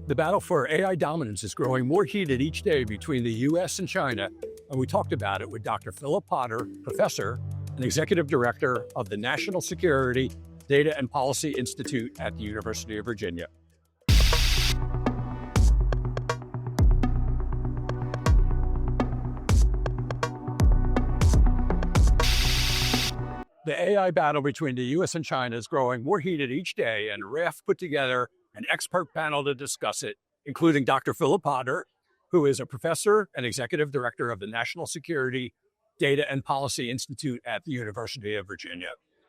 The battle for AI dominance is growing more heated each day between the US and China, and we talked about it with Dr. Philip Potter, professor and executive director of the National Security, Data and Policy Institute at the University of Virginia. The AI battle between the US and China is growing more heated each day, and RAF put together an expert panel to discuss it, including Dr. Philip Potter, who is a professor and executive director of the National Security, Data and Policy Institute at the University of Virginia.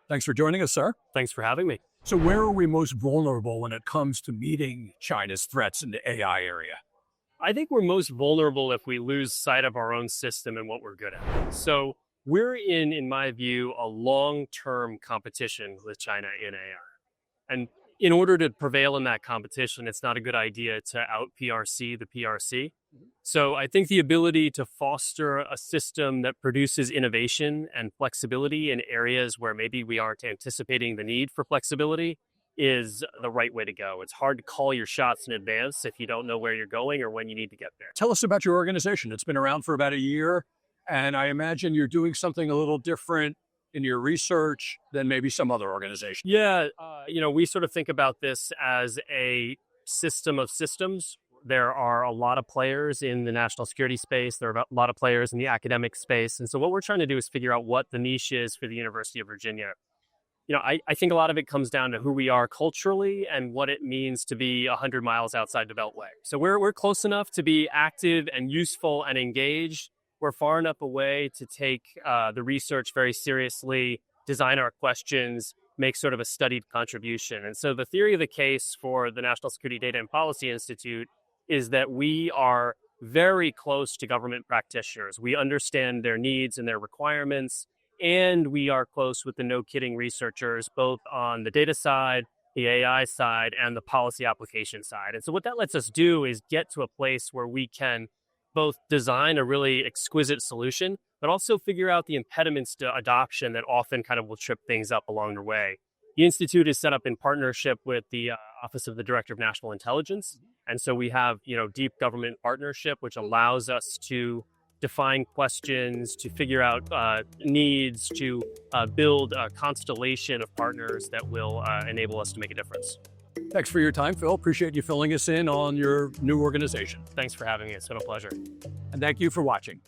Thanks for joining us, sir. Thanks for having me. So where are we most vulnerable when it comes to meeting China's threats in the AI area? I think we're most vulnerable if we lose sight of our own system and what we're good at. So we're in my view, a long-term competition with China in AI. And in order to prevail in that competition, it's not a good idea to out-PRC the PRC. So I think the ability to foster a system that produces innovation and flexibility in areas where maybe we aren't anticipating the need for flexibility is the right way to go. It's hard to call your shots in advance if you don't know where you're going or when you need to get there. Tell us about your organization. It's been around for about a year, and I imagine you're doing something a little different in your research than maybe some other organization. Yeah, we sort of think about this as a system of systems. There are a lot of players in the national security space. There are a lot of players in the academic space. And so what we're trying to do is figure out what the niche is for the University of Virginia. I think a lot of it comes down to who we are culturally and what it means to be 100 miles outside the Beltway. So we're close enough to be active and useful and engaged. We're far enough away to take the research very seriously, design our questions, make sort of a studied contribution. And so the theory of the case for the National Security Data and Policy Institute is that we are very close to government practitioners. We understand their needs and their requirements, and we are close with the no-kidding researchers, both on the data side, the AI side, and the policy application side. And so what that lets us do is get to a place where we can both design a really exquisite solution, but also figure out the impediments to adoption that often kind of will trip things up along the way. The Institute is set up in partnership with the Office of the Director of National Intelligence. And so we have, deep government partnership, which allows us to define questions, to figure out needs, to build a constellation of partners that will enable us to make a difference. Thanks for your time, Phil. Appreciate you filling us in on your new organization. Thanks for having me. It's been a pleasure. And thank you for watching.